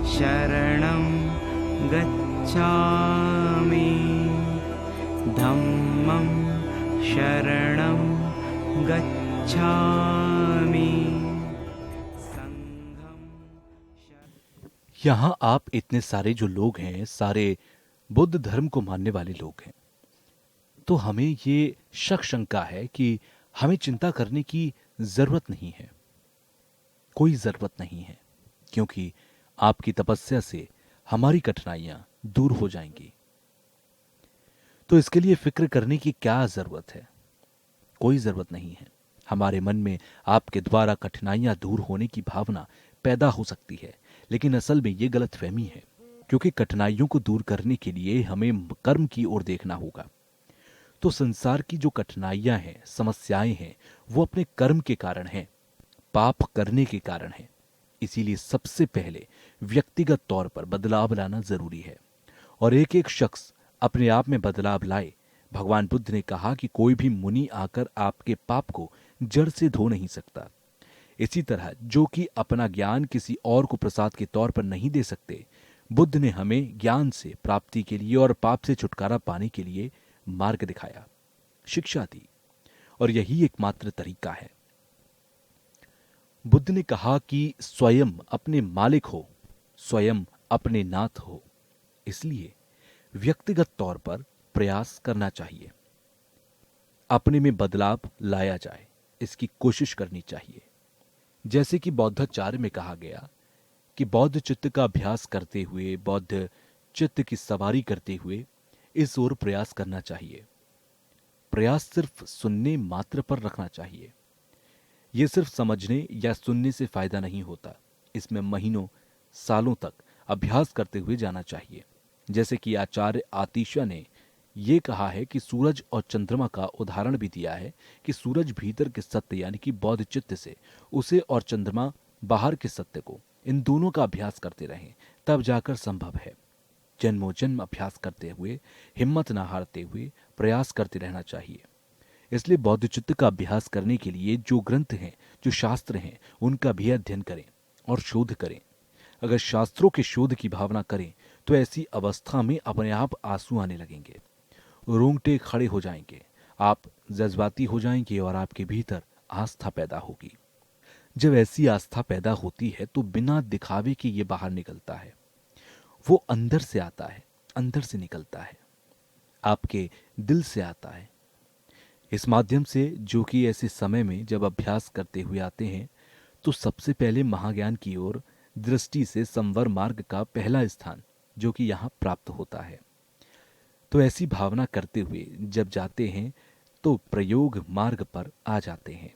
शरणं गच्छामि धम्मं शरणं गच्छामि संघं यहाँ आप इतने सारे जो लोग हैं, सारे बुद्ध धर्म को मानने वाले लोग हैं, तो हमें ये शक शंका है कि हमें चिंता करने की जरूरत नहीं है। कोई जरूरत नहीं है, क्योंकि आपकी तपस्या से हमारी कठिनाइयां दूर हो जाएंगी। तो इसके लिए फिक्र करने की क्या जरूरत है? कोई जरूरत नहीं है। हमारे मन में आपके द्वारा कठिनाइयां दूर होने की भावना पैदा हो सकती है, लेकिन असल में ये गलतफहमी है, क्योंकि कठिनाइयों को दूर करने के लिए हमें कर्म की ओर देखना होगा। तो संसार की जो कठिनाइयां हैं, समस्याएं हैं, वो अपने कर्म के कारण हैं, पाप करने के कारण हैं। इसीलिए सबसे पहले व्यक्तिगत तौर पर बदलाव लाना जरूरी है, और एक एक शख्स अपने आप में बदलाव लाए। भगवान बुद्ध ने कहा कि कोई भी मुनि आकर आपके पाप को जड़ से धो नहीं सकता। इसी तरह जो कि अपना ज्ञान किसी और को प्रसाद के तौर पर नहीं दे सकते, बुद्ध ने हमें ज्ञान से प्राप्ति के लिए और पाप से छुटकारा पाने के लिए मार्ग दिखाया, शिक्षा दी, और यही एकमात्र तरीका है। बुद्ध ने कहा कि स्वयं अपने मालिक हो, स्वयं अपने नाथ हो। इसलिए व्यक्तिगत तौर पर प्रयास करना चाहिए, अपने में बदलाव लाया जाए, इसकी कोशिश करनी चाहिए। जैसे कि बौद्धाचार्य में कहा गया कि बौद्ध चित्त का अभ्यास करते हुए, बौद्ध चित्त की सवारी करते हुए इस ओर प्रयास करना चाहिए। प्रयास सिर्फ सुनने मात्र पर रखना चाहिए। यह सिर्फ समझने या सुनने से फायदा नहीं होता, इसमें महीनों सालों तक अभ्यास करते हुए जाना चाहिए। जैसे कि आचार्य आतिशा ने यह कहा है कि सूरज और चंद्रमा का उदाहरण भी दिया है कि सूरज भीतर के सत्य यानी कि बौद्ध चित्त से उसे, और चंद्रमा बाहर के सत्य को, इन दोनों का अभ्यास करते रहें, तब जाकर संभव है। जन्मों जन्म अभ्यास करते हुए, हिम्मत ना हारते हुए प्रयास करते रहना चाहिए। इसलिए बौद्ध चित्त का अभ्यास करने के लिए जो ग्रंथ हैं, जो शास्त्र हैं, उनका भी अध्ययन करें और शोध करें। अगर शास्त्रों के शोध की भावना करें तो ऐसी अवस्था में अपने आप आंसू आने लगेंगे, रोंगटे खड़े हो जाएंगे, आप जज्बाती हो जाएंगे और आपके भीतर आस्था पैदा होगी। जब ऐसी आस्था पैदा होती है तो बिना दिखावे के ये बाहर निकलता है, वो अंदर से आता है, अंदर से निकलता है, आपके दिल से आता है। इस माध्यम से, जो कि ऐसे समय में जब अभ्यास करते हुए आते हैं, तो सबसे पहले महाज्ञान की ओर दृष्टि से संवर मार्ग का पहला स्थान जो कि यहाँ प्राप्त होता है। तो ऐसी भावना करते हुए जब जाते हैं तो प्रयोग मार्ग पर आ जाते हैं।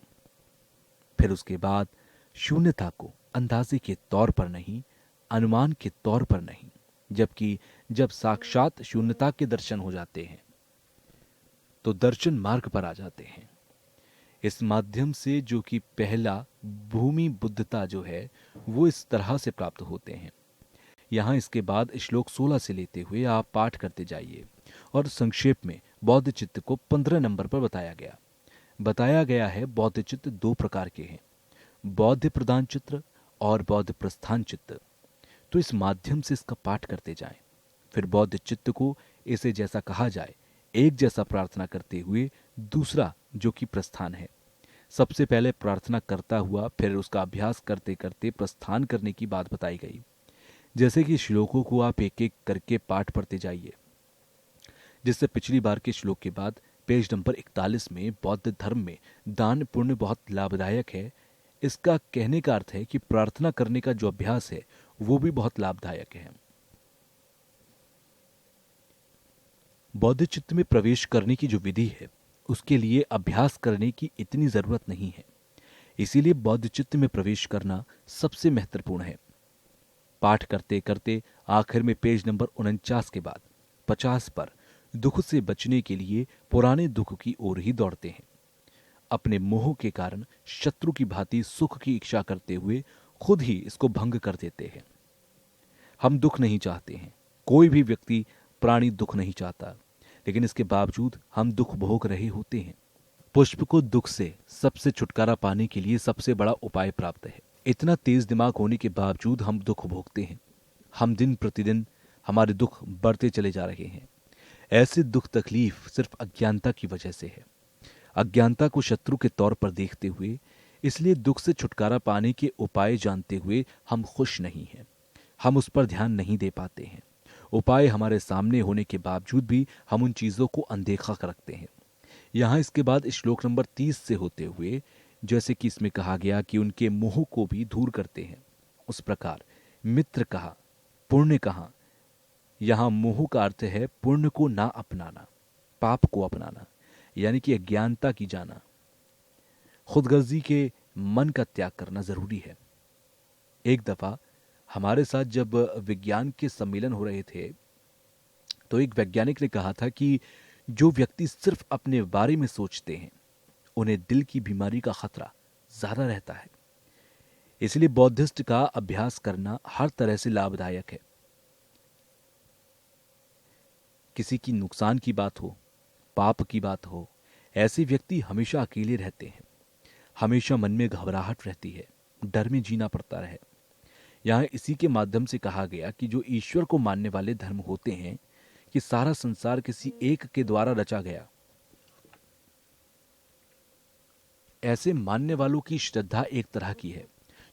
फिर उसके बाद शून्यता को अंदाजे के तौर पर नहीं, अनुमान के तौर पर नहीं, जबकि जब साक्षात शून्यता के दर्शन हो जाते हैं तो दर्शन मार्ग पर आ जाते हैं। इस माध्यम से जो कि पहला भूमि बुद्धता जो है वो इस तरह से प्राप्त होते हैं। यहाँ इसके बाद श्लोक 16 से लेते हुए आप पाठ करते जाइए, और संक्षेप में बौद्ध चित्त को 15 नंबर पर बताया गया है। बौद्ध चित्त दो प्रकार के हैं, बौद्ध प्रधान चित्त और बौद्ध प्रस्थान चित्त। तो इस माध्यम से इसका पाठ करते जाएं। फिर बौद्ध चित्त को इसे जैसा कहा जाए एक जैसा प्रार्थना करते हुए, दूसरा जो कि प्रस्थान है, सबसे पहले प्रार्थना करता हुआ फिर उसका अभ्यास करते करते प्रस्थान करने की बात बताई गई। जैसे कि श्लोकों को आप एक एक करके पाठ पढ़ते जाइए, जिससे पिछली बार के श्लोक के बाद पेज नंबर 41 में बौद्ध धर्म में दान पुण्य बहुत लाभदायक है, इसका कहने का अर्थ है कि प्रार्थना करने का जो अभ्यास है वो भी बहुत लाभदायक है। बौद्ध चित्त में प्रवेश करने की जो विधि है उसके लिए अभ्यास करने की इतनी जरूरत नहीं है, इसीलिए बौद्ध चित्त में प्रवेश करना सबसे महत्वपूर्ण है। पाठ करते करते आखिर में पेज नंबर 49 के बाद 50 पर दुख से बचने के लिए पुराने दुख की ओर ही दौड़ते हैं। अपने मोह के कारण शत्रु की भांति सुख की इच्छा करते हुए खुद ही इसको भंग कर देते हैं। हम दुख नहीं चाहते हैं, कोई भी व्यक्ति प्राणी दुख नहीं चाहता, लेकिन इसके बावजूद हम दुख भोग रहे होते हैं। पुष्प को दुख से सबसे छुटकारा पाने के लिए सबसे बड़ा उपाय प्राप्त है। इतना तेज दिमाग होने के बावजूद हम दुख भोगते हैं। हम दिन प्रतिदिन हमारे दुख बढ़ते चले जा रहे हैं। ऐसे दुख तकलीफ सिर्फ अज्ञानता की वजह से है। अज्ञानता को शत्रु के तौर पर देखते हुए, इसलिए दुख से छुटकारा पाने के उपाय जानते हुए हम खुश नहीं हैं। हम उस पर ध्यान नहीं दे पाते हैं। उपाय हमारे सामने होने के बावजूद भी हम उन चीजों को अनदेखा कर रखते हैं। यहाँ इसके बाद श्लोक नंबर 30 से होते हुए, जैसे कि इसमें कहा गया कि उनके मोह को भी दूर करते हैं, उस प्रकार मित्र कहा, पुण्य कहा। यहां मोह का अर्थ है पुण्य को ना अपनाना, पाप को अपनाना, यानी कि अज्ञानता की जाना। खुदगर्जी के मन का त्याग करना जरूरी है। एक दफा हमारे साथ जब विज्ञान के सम्मेलन हो रहे थे, तो एक वैज्ञानिक ने कहा था कि जो व्यक्ति सिर्फ अपने बारे में सोचते हैं, उन्हें दिल की बीमारी का खतरा ज्यादा रहता है। इसलिए बौद्धिस्ट का अभ्यास करना हर तरह से लाभदायक है। किसी की नुकसान की बात हो, पाप की बात हो, ऐसे व्यक्ति हमेशा अकेले रहते हैं। हमेशा मन में घबराहट रहती है, डर में जीना पड़ता है। यहां इसी के माध्यम से कहा गया कि जो ईश्वर को मानने वाले धर्म होते हैं, कि सारा संसार किसी एक के द्वारा रचा गया, ऐसे मानने वालों की श्रद्धा एक तरह की है।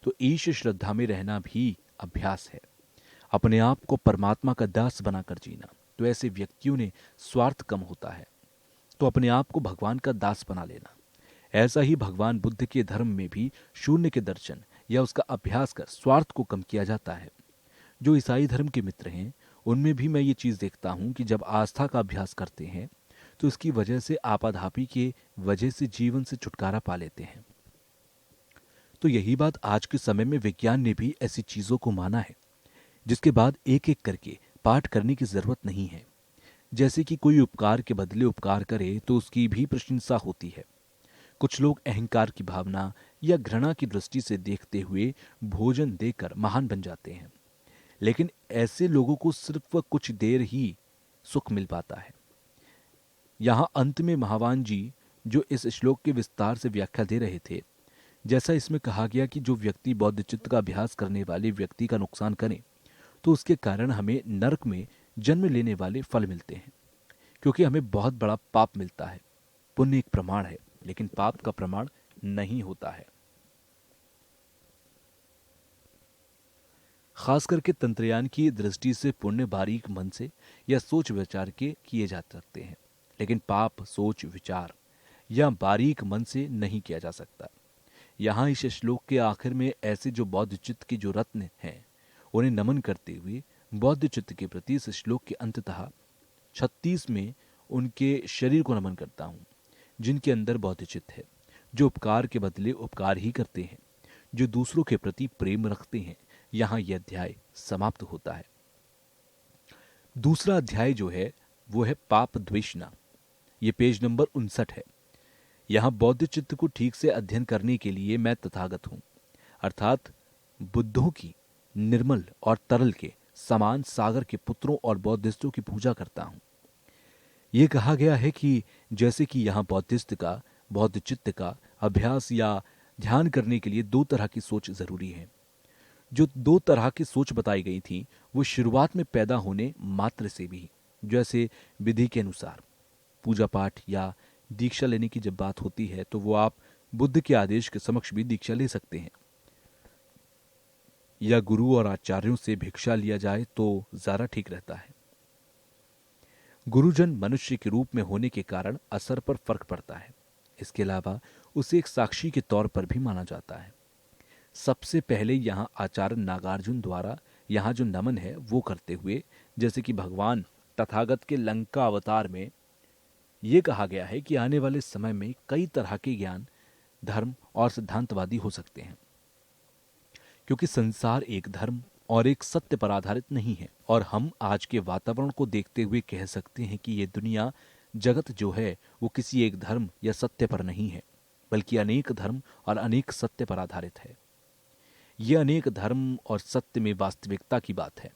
तो ईश श्रद्धा में रहना भी अभ्यास है, अपने आप को परमात्मा का दास बनाकर जीना। तो ऐसे व्यक्तियों ने स्वार्थ कम होता है, तो अपने आप को भगवान का दास बना लेना। ऐसा ही भगवान बुद्ध के धर्म में भी शून्य के दर्शन या उसका अभ्यास कर स्वार्थ को कम किया जाता है। जो ईसाई धर्म के मित्र हैं, उनमें भी मैं ये चीज देखता हूं कि जब आस्था का अभ्यास करते हैं, तो इसकी वजह से आपाधापी के वजह से जीवन से छुटकारा पा लेते हैं। तो यही बात आज के समय में विज्ञान ने भी ऐसी चीजों को माना है, जिसके बाद एक एक करके पाठ करने की जरूरत नहीं है। जैसे कि कोई उपकार के बदले उपकार करे तो उसकी भी प्रशंसा होती है। कुछ लोग अहंकार की भावना या घृणा की दृष्टि से देखते हुए भोजन देकर महान बन जाते हैं, लेकिन ऐसे लोगों को सिर्फ कुछ देर ही सुख मिल पाता है। यहां अंत में महावान जी जो इस श्लोक के विस्तार से व्याख्या दे रहे थे, जैसा इसमें कहा गया कि जो व्यक्ति बौद्ध चित्त का अभ्यास करने वाले व्यक्ति का नुकसान करे, तो उसके कारण हमें नरक में जन्म लेने वाले फल मिलते हैं, क्योंकि हमें बहुत बड़ा पाप मिलता है। पुण्य एक प्रमाण है, लेकिन पाप का प्रमाण नहीं होता है। खास करके तंत्रयान की दृष्टि से पुण्य बारीक मन से या सोच विचार के किए जा सकते हैं, लेकिन पाप सोच विचार या बारीक मन से नहीं किया जा सकता। यहां इस श्लोक के आखिर में ऐसे जो बौद्ध चित्त के जो रत्न हैं, उन्हें नमन करते हुए बौद्ध चित्त के प्रति इस श्लोक के अंततः 36 में उनके शरीर को नमन करता हूं, जिनके अंदर बौद्ध चित्त है, जो उपकार के बदले उपकार ही करते हैं, जो दूसरों के प्रति प्रेम रखते हैं। यहां यह अध्याय समाप्त होता है। दूसरा अध्याय जो है वो है पाप द्वेषना। ये पेज नंबर 59 है। यहां बौद्ध चित्त को ठीक से अध्ययन करने के लिए मैं तथागत हूं, अर्थात बुद्धों की निर्मल और तरल के समान सागर के पुत्रों और बौद्धिस्टों की पूजा करता हूं। यह कहा गया है कि जैसे कि यहां बौद्धिस्ट का, बौद्ध चित्त का अभ्यास या ध्यान करने के लिए दो तरह की सोच जरूरी है। जो दो तरह की सोच बताई गई थी, वो शुरुआत में पैदा होने मात्र से भी, जैसे विधि के अनुसार पूजा पाठ या दीक्षा लेने की जब बात होती है, तो वो आप बुद्ध के आदेश के समक्ष भी दीक्षा ले सकते हैं, या गुरु और आचार्यों से भिक्षा लिया जाए तो ज्यादा ठीक रहता है। गुरुजन मनुष्य के रूप में होने के कारण असर पर फर्क पड़ता है। इसके अलावा उसे एक साक्षी के तौर पर भी माना जाता है। सबसे पहले यहाँ आचार्य नागार्जुन द्वारा यहाँ जो नमन है वो करते हुए, जैसे कि भगवान तथागत के लंका अवतार में ये कहा गया है कि आने वाले समय में कई तरह के ज्ञान, धर्म और सिद्धांतवादी हो सकते हैं, क्योंकि संसार एक धर्म और एक सत्य पर आधारित नहीं है। और हम आज के वातावरण को देखते हुए कह सकते हैं कि ये दुनिया, जगत जो है वो किसी एक धर्म या सत्य पर नहीं है, बल्कि अनेक धर्म और अनेक सत्य पर आधारित है। ये अनेक धर्म और सत्य में वास्तविकता की बात है।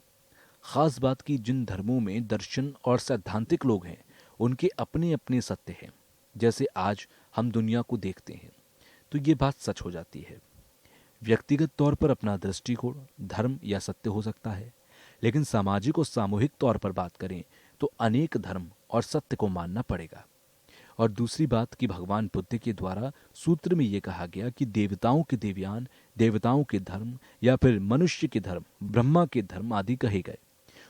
खास बात की जिन धर्मों में दर्शन और सैद्धांतिक लोग हैं, उनके अपने अपने सत्य हैं। जैसे आज हम दुनिया को देखते हैं, तो ये बात सच हो जाती है। व्यक्तिगत तौर पर अपना दृष्टिकोण धर्म या सत्य हो सकता है, लेकिन सामाजिक और सामूहिक तौर पर बात करें तो अनेक धर्म और सत्य को मानना पड़ेगा। और दूसरी बात कि भगवान बुद्ध के द्वारा सूत्र में यह कहा गया कि देवताओं के देवयान, देवताओं के धर्म या फिर मनुष्य के धर्म, ब्रह्मा के धर्म आदि कहे गए।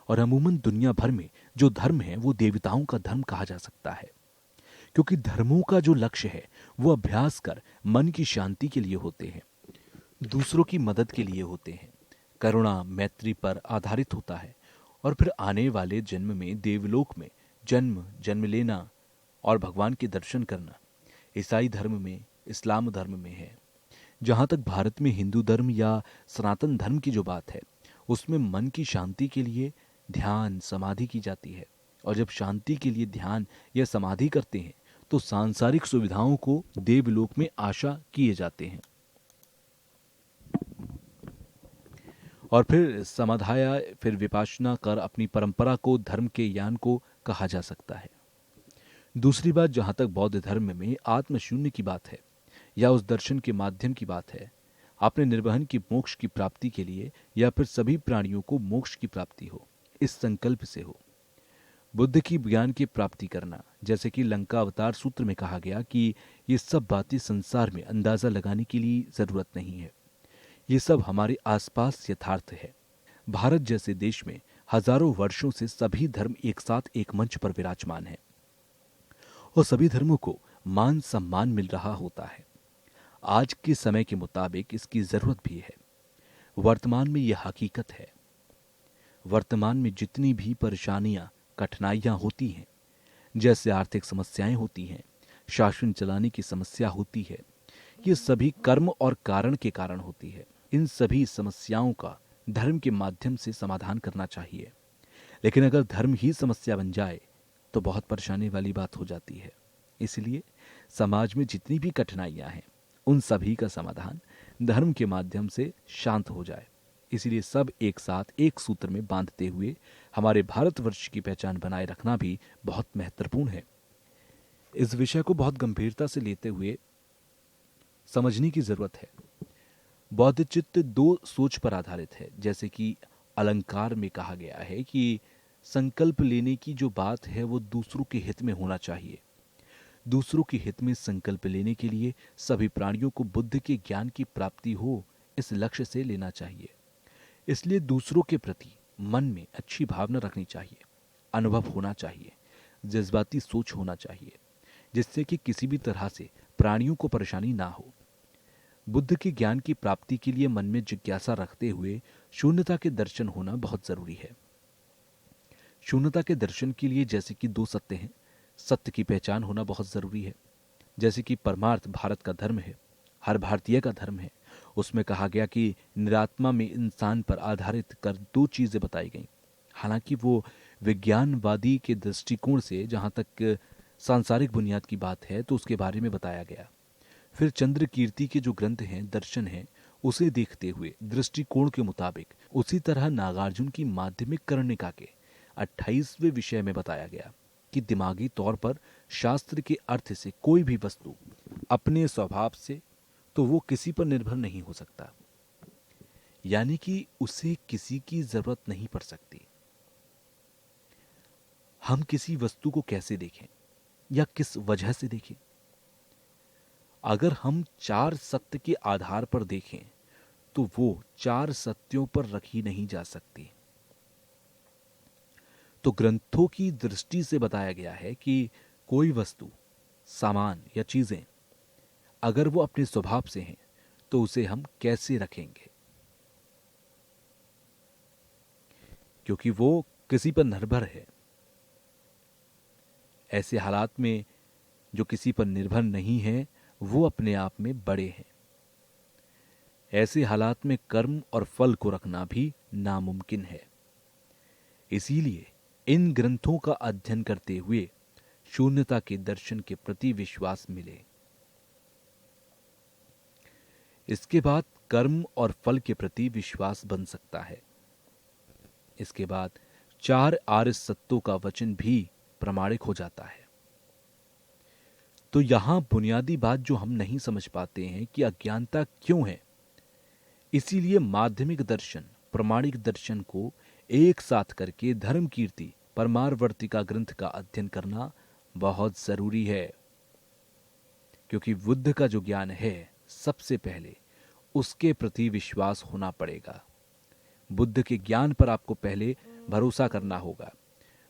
और अमूमन दुनिया भर में जो धर्म है वो देवताओं का धर्म कहा जा सकता है, क्योंकि धर्मों का जो लक्ष्य है वो अभ्यास कर मन की शांति के लिए होते हैं, दूसरों की मदद के लिए होते हैं, करुणा मैत्री पर आधारित होता है, और फिर आने वाले जन्म में देवलोक में जन्म लेना और भगवान के दर्शन करना ईसाई धर्म में, इस्लाम धर्म में है। जहाँ तक भारत में हिंदू धर्म या सनातन धर्म की जो बात है, उसमें मन की शांति के लिए ध्यान समाधि की जाती है, और जब शांति के लिए ध्यान या समाधि करते हैं तो सांसारिक सुविधाओं को देवलोक में आशा किए जाते हैं, और फिर समाधाया फिर विपासना कर अपनी परंपरा को धर्म के ज्ञान को कहा जा सकता है। दूसरी बात, जहां तक बौद्ध धर्म में आत्मशून्य की बात है या उस दर्शन के माध्यम की बात है, अपने निर्वहन की मोक्ष की प्राप्ति के लिए या फिर सभी प्राणियों को मोक्ष की प्राप्ति हो, इस संकल्प से हो। बुद्ध की ज्ञान की प्राप्ति करना, जैसे कि लंका अवतार सूत्र में कहा गया कि ये सब बातें संसार में अंदाजा लगाने के लिए जरूरत नहीं है, ये सब हमारे आसपास यथार्थ है। भारत जैसे देश में हजारों वर्षों से सभी धर्म एक साथ एक मंच पर विराजमान है और सभी धर्मों को मान सम्मान मिल रहा होता है। आज के समय के मुताबिक इसकी जरूरत भी है। वर्तमान में यह हकीकत है। वर्तमान में जितनी भी परेशानियां कठिनाइयां होती हैं, जैसे आर्थिक समस्याएं होती हैं, शासन चलाने की समस्या होती है, ये सभी कर्म और कारण के कारण होती है। इन सभी समस्याओं का धर्म के माध्यम से समाधान करना चाहिए। लेकिन अगर धर्म ही समस्या बन जाए तो बहुत परेशानी वाली बात हो जाती है। इसलिए समाज में जितनी भी कठिनाइयां हैं, उन सभी का समाधान धर्म के माध्यम से शांत हो जाए। इसलिए सब एक साथ एक सूत्र में बांधते हुए हमारे भारतवर्ष की पहचान बनाए रखना भी बहुत महत्वपूर्ण है। इस विषय को बहुत गंभीरता से लेते हुए समझने की जरूरत है। बौद्ध चित्त दो सोच पर आधारित है। जैसे कि अलंकार में कहा गया है कि संकल्प लेने की जो बात है वो दूसरों के हित में होना चाहिए। दूसरों के हित में संकल्प लेने के लिए सभी प्राणियों को बुद्ध के ज्ञान की प्राप्ति हो, इस लक्ष्य से लेना चाहिए। इसलिए दूसरों के प्रति मन में अच्छी भावना रखनी चाहिए, अनुभव होना चाहिए, जज्बाती सोच होना चाहिए, जिससे कि किसी भी तरह से प्राणियों को परेशानी ना हो। बुद्ध के ज्ञान की प्राप्ति के लिए मन में जिज्ञासा रखते हुए शून्यता के दर्शन होना बहुत जरूरी है। शून्यता के दर्शन के लिए जैसे कि दो सत्य हैं, सत्य की पहचान होना बहुत जरूरी है। जैसे कि परमार्थ भारत का धर्म है, हर भारतीय का धर्म है। उसमें कहा गया कि निरात्मा में इंसान पर आधारित कर दो चीजें बताई गई। हालांकि वो विज्ञानवादी के दृष्टिकोण से जहां तक सांसारिक बुनियाद की बात है तो उसके बारे में बताया गया। फिर चंद्र कीर्ति के जो ग्रंथ हैं, दर्शन हैं, उसे देखते हुए दृष्टिकोण के मुताबिक उसी तरह नागार्जुन की माध्यमिक कर्णिका के 28वें विषय में बताया गया कि दिमागी तौर पर शास्त्र के अर्थ से कोई भी वस्तु अपने स्वभाव से तो वो किसी पर निर्भर नहीं हो सकता, यानी कि उसे किसी की जरूरत नहीं पड़ सकती। हम किसी वस्तु को कैसे देखें या किस वजह से देखें? अगर हम 4 सत्य के आधार पर देखें तो वो 4 सत्यों पर रखी नहीं जा सकती। तो ग्रंथों की दृष्टि से बताया गया है कि कोई वस्तु, सामान या चीजें अगर वो अपने स्वभाव से हैं तो उसे हम कैसे रखेंगे, क्योंकि वो किसी पर निर्भर है। ऐसे हालात में जो किसी पर निर्भर नहीं है वो अपने आप में बड़े हैं। ऐसे हालात में कर्म और फल को रखना भी नामुमकिन है। इसीलिए इन ग्रंथों का अध्ययन करते हुए शून्यता के दर्शन के प्रति विश्वास मिले। इसके बाद कर्म और फल के प्रति विश्वास बन सकता है। इसके बाद 4 आर्य सत्यों का वचन भी प्रामाणिक हो जाता है। तो यहां बुनियादी बात जो हम नहीं समझ पाते हैं कि अज्ञानता क्यों है, इसीलिए माध्यमिक दर्शन, प्रामाणिक दर्शन को एक साथ करके धर्म कीर्ति परमारवर्तिका ग्रंथ का अध्ययन करना बहुत जरूरी है, क्योंकि बुद्ध का जो ज्ञान है सबसे पहले उसके प्रति विश्वास होना पड़ेगा। बुद्ध के ज्ञान पर आपको पहले भरोसा करना होगा,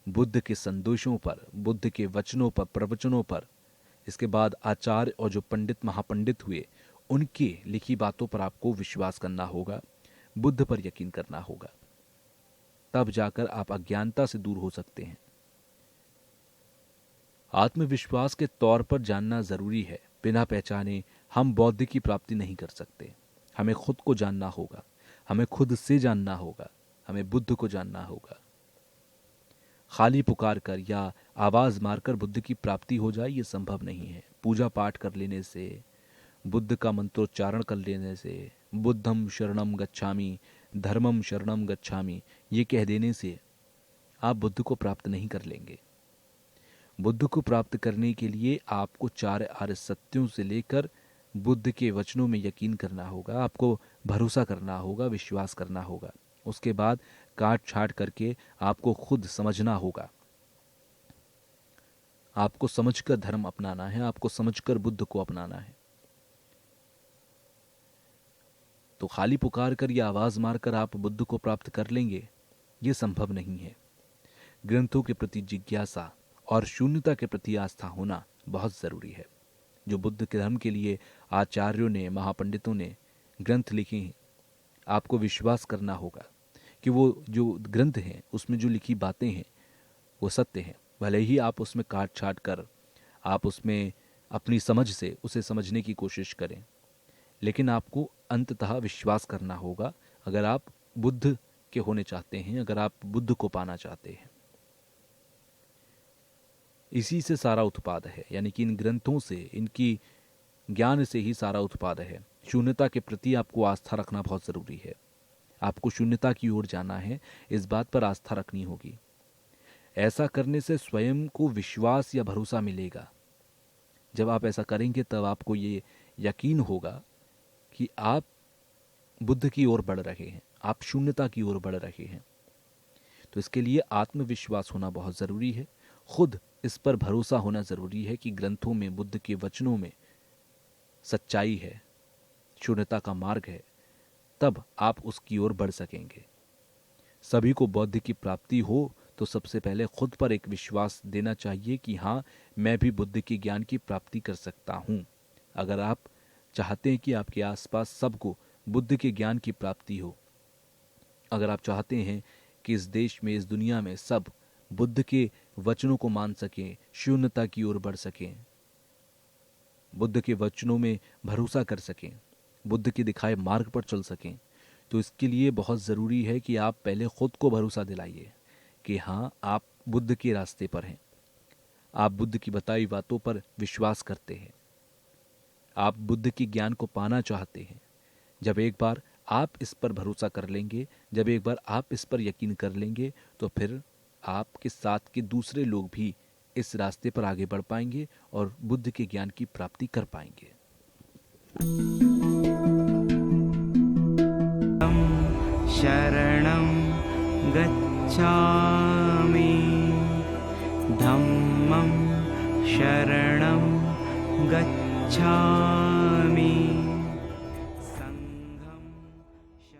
बुद्ध के संदेशों पर, बुद्ध के वचनों पर, प्रवचनों पर। इसके बाद आचार्य और जो पंडित महापंडित हुए उनकी लिखी बातों पर आपको विश्वास करना होगा, बुद्ध पर यकीन करना होगा। तब जाकर आप अज्ञानता से दूर हो सकते हैं। आत्मविश्वास के तौर पर जानना जरूरी है। बिना पहचाने हम बौद्ध की प्राप्ति नहीं कर सकते। हमें खुद को जानना होगा, हमें खुद से जानना होगा, हमें बुद्ध को जानना होगा। खाली पुकार कर या आवाज मारकर बुद्ध की प्राप्ति हो जाए, ये संभव नहीं है। पूजा पाठ कर लेने से, बुद्ध का मंत्रोच्चारण कर लेने से, बुद्धम शरणम गच्छामि, धर्मम शरणम गच्छामि, ये कह देने से आप बुद्ध को प्राप्त नहीं कर लेंगे। बुद्ध को प्राप्त करने के लिए आपको 4 आर्य सत्यों से लेकर बुद्ध के वचनों में यकीन करना होगा, आपको भरोसा करना होगा, विश्वास करना होगा। उसके बाद काट छाट करके आपको खुद समझना होगा। आपको समझकर धर्म अपनाना है, आपको समझकर बुद्ध को अपनाना है। तो खाली पुकार कर या आवाज मारकर आप बुद्ध को प्राप्त कर लेंगे, ये संभव नहीं है। ग्रंथों के प्रति जिज्ञासा और शून्यता के प्रति आस्था होना बहुत जरूरी है। जो बुद्ध के धर्म के लिए आचार्यों ने, महापंडितों ने ग्रंथ लिखे हैं, आपको विश्वास करना होगा कि वो जो ग्रंथ हैं उसमें जो लिखी बातें हैं वो सत्य हैं। भले ही आप उसमें काट छाट कर, आप उसमें अपनी समझ से उसे समझने की कोशिश करें, लेकिन आपको अंततः विश्वास करना होगा अगर आप बुद्ध के होने चाहते हैं, अगर आप बुद्ध को पाना चाहते हैं। इसी से सारा उत्पाद है, यानी कि इन ग्रंथों से, इनकी ज्ञान से ही सारा उत्पाद है। शून्यता के प्रति आपको आस्था रखना बहुत जरूरी है। आपको शून्यता की ओर जाना है, इस बात पर आस्था रखनी होगी। ऐसा करने से स्वयं को विश्वास या भरोसा मिलेगा। जब आप ऐसा करेंगे तब आपको ये यकीन होगा कि आप बुद्ध की ओर बढ़ रहे हैं, आप शून्यता की ओर बढ़ रहे हैं। तो इसके लिए आत्मविश्वास होना बहुत जरूरी है। खुद इस पर भरोसा होना जरूरी है कि ग्रंथों में, बुद्ध के वचनों में सच्चाई है, शून्यता का मार्ग है। तब आप उसकी ओर बढ़ सकेंगे। सभी को बौद्ध की प्राप्ति हो तो सबसे पहले खुद पर एक विश्वास देना चाहिए कि हाँ, मैं भी बुद्ध के ज्ञान की प्राप्ति कर सकता हूं। अगर आप चाहते हैं कि आपके आसपास सबको बुद्ध के ज्ञान की प्राप्ति हो, अगर आप चाहते हैं कि इस देश में, इस दुनिया में सब बुद्ध के वचनों को मान सकें, शून्यता की ओर बढ़ सकें, बुद्ध के वचनों में भरोसा कर सकें, बुद्ध के दिखाए मार्ग पर चल सकें, तो इसके लिए बहुत ज़रूरी है कि आप पहले खुद को भरोसा दिलाइए कि हाँ, आप बुद्ध के रास्ते पर हैं, आप बुद्ध की बताई बातों पर विश्वास करते हैं, आप बुद्ध के ज्ञान को पाना चाहते हैं। जब एक बार आप इस पर भरोसा कर लेंगे, जब एक बार आप इस पर यकीन कर लेंगे, तो फिर आपके साथ के दूसरे लोग भी इस रास्ते पर आगे बढ़ पाएंगे और बुद्ध के ज्ञान की प्राप्ति कर पाएंगे। शरणं गच्छामि, धम्मं शरणं गच्छामि,